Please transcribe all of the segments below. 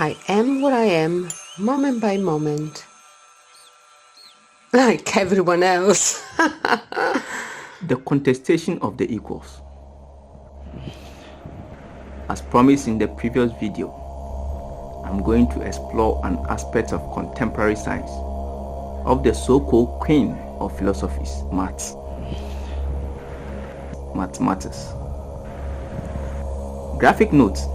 I am what I am, moment by moment, like everyone else. The contestation of the equals. As promised in the previous video, I'm going to explore an aspect of contemporary science, of the so-called queen of philosophies, mathematics. Graphic notes.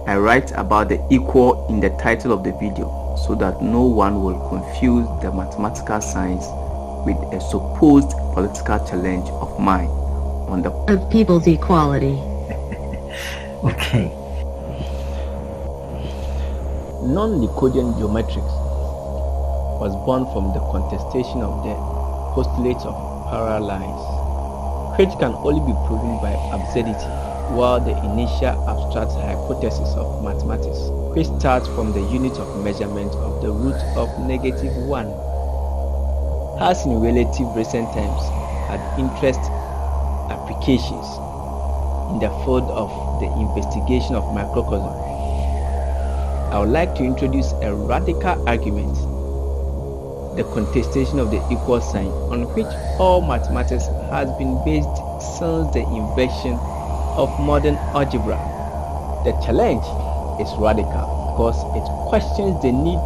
I write about the equal in the title of the video so that no one will confuse the mathematical science with a supposed political challenge of mine on the of people's equality. Okay. Non-Euclidean geometrics was born from the contestation of the postulates of parallel lines, which can only be proven by absurdity, while the initial abstract hypothesis of mathematics, which starts from the unit of measurement of the root of -1, has in relative recent times had interest applications in the field of the investigation of microcosm. I would like to introduce a radical argument, the contestation of the equal sign, on which all mathematics has been based since the invention of modern algebra. The challenge is radical because it questions the need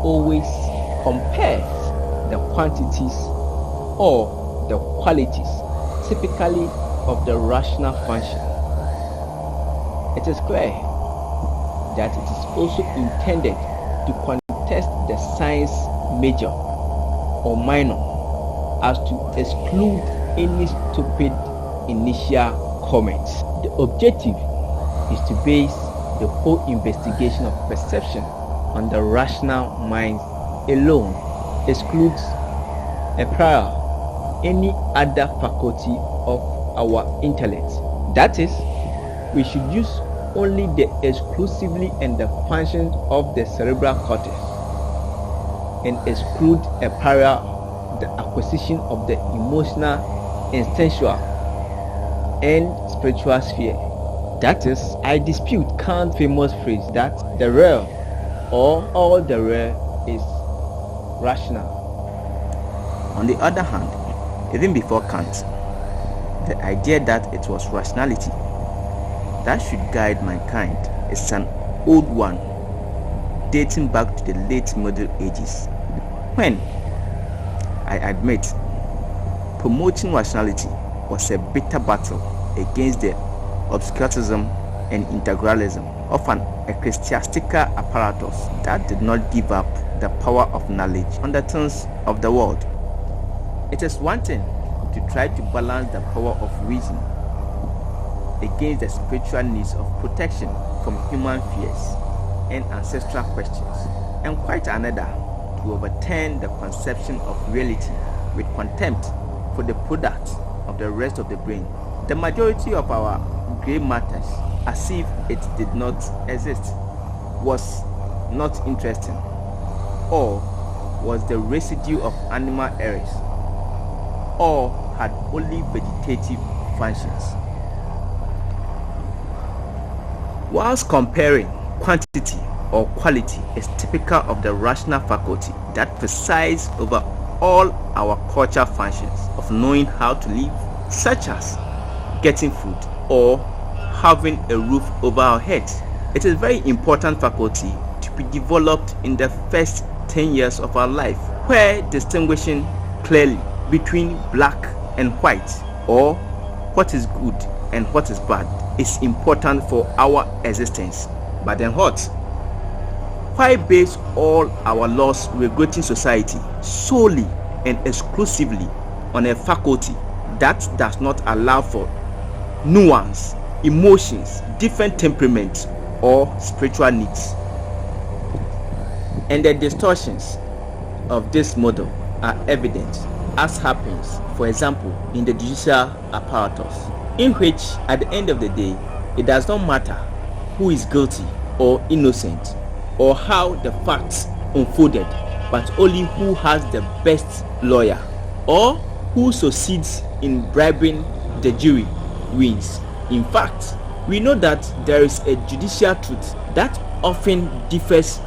always compares the quantities or the qualities typically of the rational function. It is clear that it is also intended to contest the science major or minor as to exclude any stupid initial comments. The objective is to base the whole investigation of perception on the rational mind alone, excludes a prior any other faculty of our intellect. That is, we should use only the exclusively and the functions of the cerebral cortex and exclude a prior the acquisition of the emotional, instinctual, and spiritual sphere. That is, I dispute Kant's famous phrase that the real or all the real is rational. On the other hand, even before Kant, the idea that it was rationality that should guide mankind is an old one, dating back to the late Middle Ages, when, I admit, promoting rationality was a bitter battle against the obscurantism and integralism of an ecclesiastical apparatus that did not give up the power of knowledge on the things of the world. It is one thing to try to balance the power of reason against the spiritual needs of protection from human fears and ancestral questions, and quite another to overturn the conception of reality with contempt for the product of the rest of the brain. The majority of our grey matters, as if it did not exist, was not interesting, or was the residue of animal errors, or had only vegetative functions. Whilst comparing quantity or quality is typical of the rational faculty that presides over all our cultural functions of knowing how to live, such as getting food or having a roof over our heads, it is a very important faculty to be developed in the first 10 years of our life, where distinguishing clearly between black and white, or what is good and what is bad, is important for our existence. But then what? Why base all our laws regulating society solely and exclusively on a faculty that does not allow for nuance, emotions, different temperaments, or spiritual needs? And the distortions of this model are evident, as happens, for example, in the judicial apparatus, in which, at the end of the day, it does not matter who is guilty or innocent, or how the facts unfolded, but only who has the best lawyer, or who succeeds in bribing the jury wins. In fact, we know that there is a judicial truth that often differs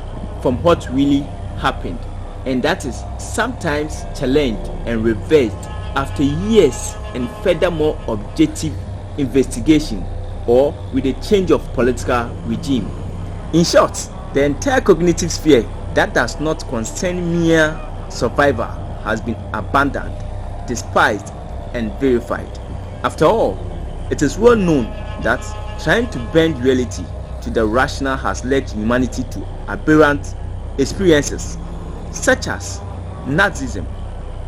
from what really happened, and that is sometimes challenged and reversed after years and furthermore objective investigation or with a change of political regime. In short, the entire cognitive sphere that does not concern mere survival has been abandoned, despised, and verified. After all, it is well known that trying to bend reality to the rational has led humanity to aberrant experiences such as Nazism,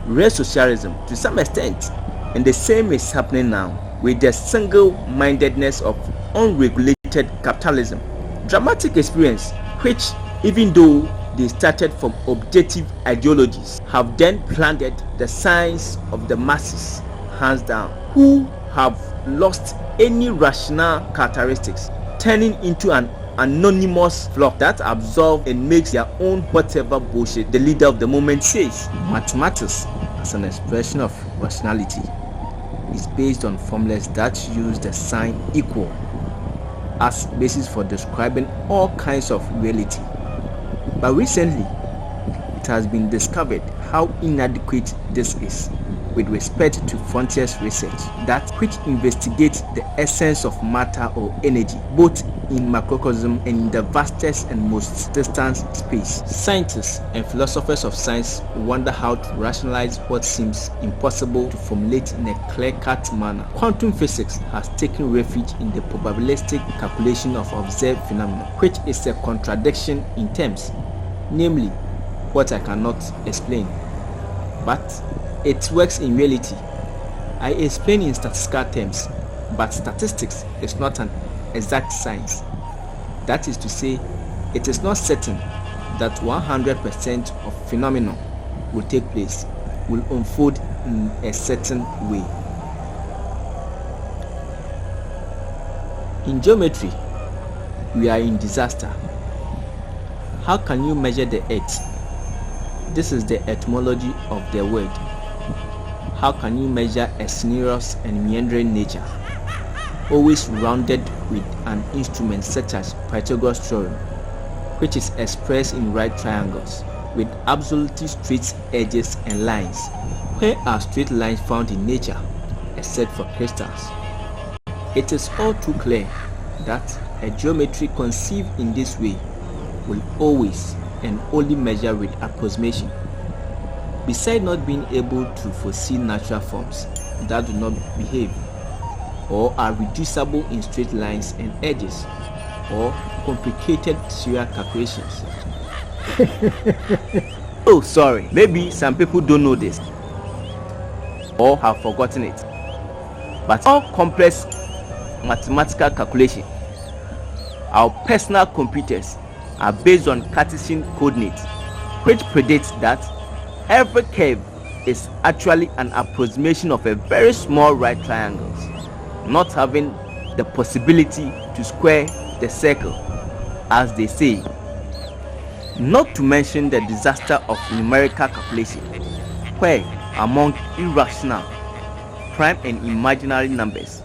real socialism to some extent, and the same is happening now with the single-mindedness of unregulated capitalism. Dramatic experience which, even though they started from objective ideologies, have then planted the science of the masses hands down, who have lost any rational characteristics, turning into an anonymous flock that absorbs and makes their own whatever bullshit the leader of the moment says. Mathematics, as an expression of rationality, is based on formulas that use the sign equal as basis for describing all kinds of reality. But recently, it has been discovered how inadequate this is with respect to frontiers research, that which investigates the essence of matter or energy, both in macrocosm and in the vastest and most distant space. Scientists and philosophers of science wonder how to rationalize what seems impossible to formulate in a clear-cut manner. Quantum physics has taken refuge in the probabilistic calculation of observed phenomena, which is a contradiction in terms, namely, what I cannot explain. But it works in reality. I explain in statistical terms, but statistics is not an exact science. That is to say, it is not certain that 100% of phenomena will take place, will unfold in a certain way. In geometry, we are in disaster. How can you measure the earth? This is the etymology of the word. How can you measure a sinuous and meandering nature, always rounded with an instrument such as Pythagoras' theorem, which is expressed in right triangles with absolutely straight edges and lines? Where are straight lines found in nature, except for crystals? It is all too clear that a geometry conceived in this way will always and only measure with approximation. Besides not being able to foresee natural forms that do not behave or are reducible in straight lines and edges, or complicated serial calculations. Oh, sorry, maybe some people don't know this or have forgotten it, but all complex mathematical calculation, our personal computers, are based on Cartesian coordinates, which predicts that every curve is actually an approximation of a very small right triangle, not having the possibility to square the circle, as they say. Not to mention the disaster of numerical calculation, where among irrational, prime and imaginary numbers,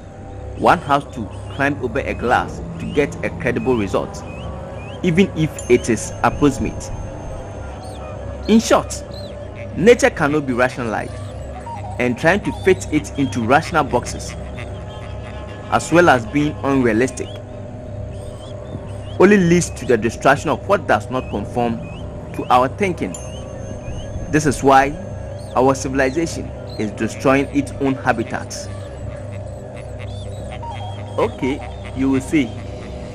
one has to climb over a glass to get a credible result, even if it is approximate. In short, nature cannot be rationalized, and trying to fit it into rational boxes, as well as being unrealistic, only leads to the destruction of what does not conform to our thinking. This is why our civilization is destroying its own habitats. Okay, you will say,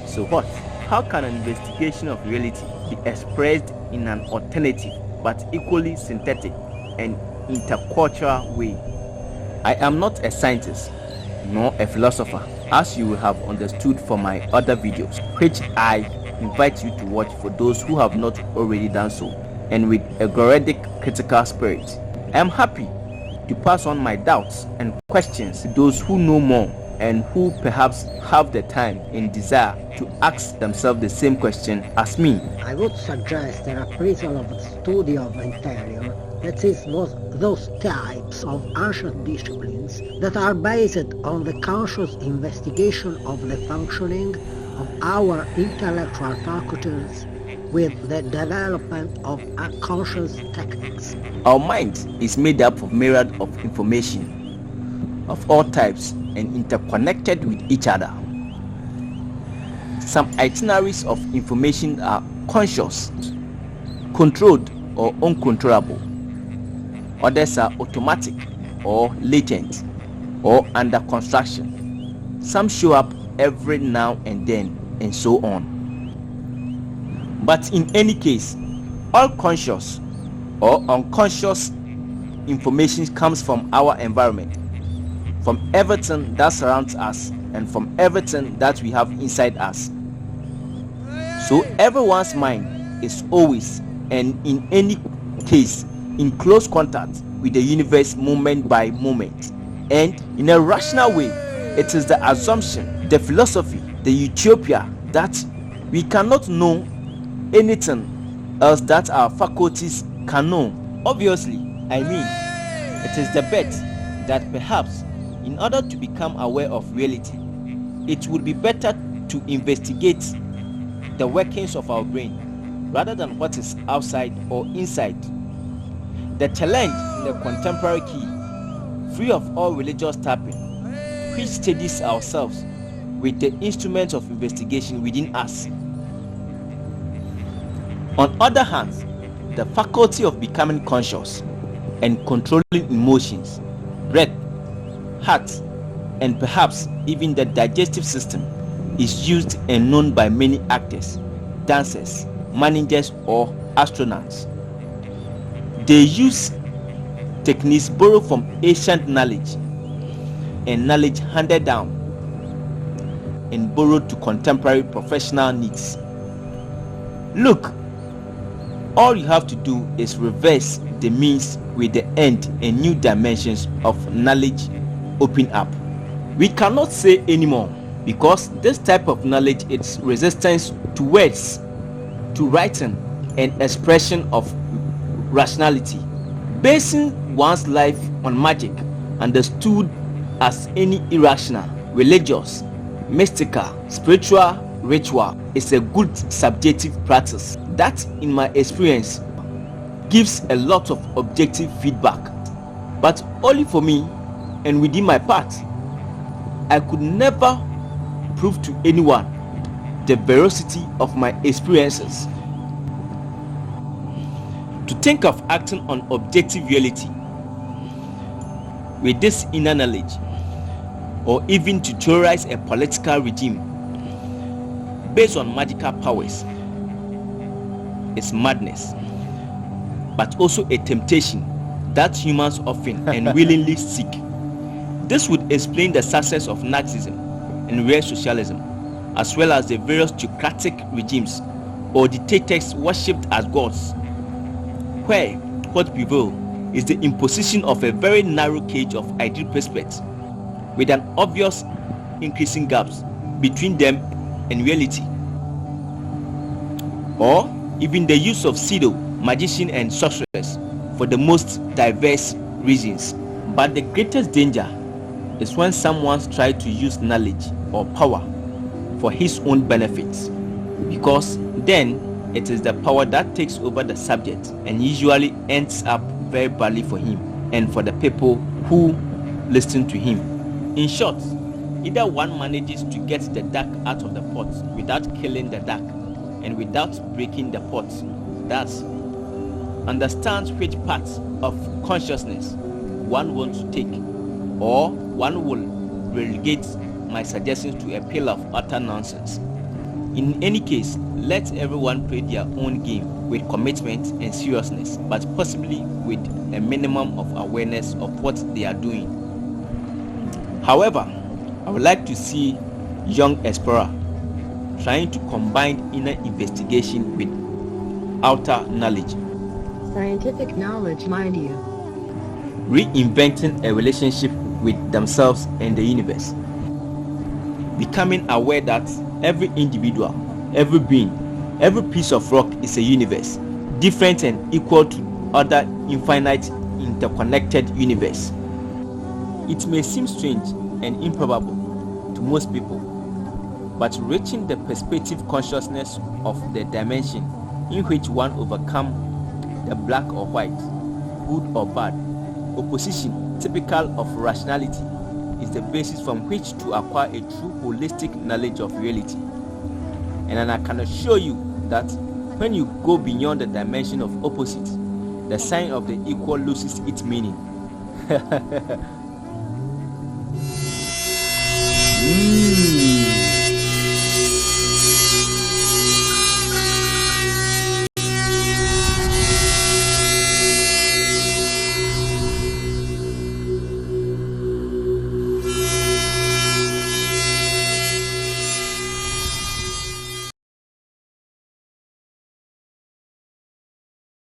so what? How can an investigation of reality be expressed in an alternative but equally synthetic and intercultural way? I am not a scientist nor a philosopher, as you will have understood from my other videos, which I invite you to watch for those who have not already done so, and with a agoradic critical spirit. I am happy to pass on my doubts and questions to those who know more and who perhaps have the time and desire to ask themselves the same question as me. I would suggest a reprisal of the study of interior, that is, those types of ancient disciplines that are based on the conscious investigation of the functioning of our intellectual faculties with the development of unconscious techniques. Our mind is made up of myriad of information of all types and interconnected with each other. Some itineraries of information are conscious, controlled or uncontrollable. Others are automatic or latent or under construction. Some show up every now and then, and so on. But in any case, all conscious or unconscious information comes from our environment, from everything that surrounds us and from everything that we have inside us. So everyone's mind is always and in any case in close contact with the universe moment by moment. And in a rational way, it is the assumption, the philosophy, the utopia that we cannot know anything else that our faculties can know. Obviously, I mean, it is the bet that perhaps in order to become aware of reality, it would be better to investigate the workings of our brain rather than what is outside or inside. The challenge in the contemporary key, free of all religious tapping, which studies ourselves with the instruments of investigation within us. On other hand, the faculty of becoming conscious and controlling emotions, breath, heart, and perhaps even the digestive system is used and known by many actors, dancers, managers, or astronauts. They use techniques borrowed from ancient knowledge and knowledge handed down and borrowed to contemporary professional needs. Look, all you have to do is reverse the means with the end and new dimensions of knowledge open up. We cannot say anymore because this type of knowledge is resistance to words, to writing and expression of rationality. Basing one's life on magic, understood as any irrational, religious, mystical, spiritual ritual, is a good subjective practice that, in my experience, gives a lot of objective feedback, but only for me and within my part. I could never prove to anyone the veracity of my experiences. To think of acting on objective reality with this inner knowledge, or even to theorize a political regime based on magical powers, is madness, but also a temptation that humans often and willingly seek. This would explain the success of Nazism and real socialism, as well as the various theocratic regimes or dictators worshipped as gods, where what prevails is the imposition of a very narrow cage of ideal prospects, with an obvious increasing gaps between them and reality, or even the use of pseudo magician and sorcerers for the most diverse reasons. But the greatest danger is when someone tries to use knowledge or power for his own benefits, because then it is the power that takes over the subject and usually ends up very badly for him and for the people who listen to him. In short, either one manages to get the duck out of the pot without killing the duck and without breaking the pot, thus understands which parts of consciousness one wants to take, or one will relegate my suggestions to a pile of utter nonsense. In any case, let everyone play their own game with commitment and seriousness, but possibly with a minimum of awareness of what they are doing. However, I would like to see young explorer trying to combine inner investigation with outer knowledge. Scientific knowledge, mind you. Reinventing a relationship with themselves and the universe. Becoming aware that every individual, every being, every piece of rock is a universe, different and equal to other infinite interconnected universe. It may seem strange and improbable to most people, but reaching the perspective consciousness of the dimension in which one overcomes the black or white, good or bad, opposition typical of rationality, is the basis from which to acquire a true holistic knowledge of reality. And I can assure you that when you go beyond the dimension of opposites, the sign of the equal loses its meaning.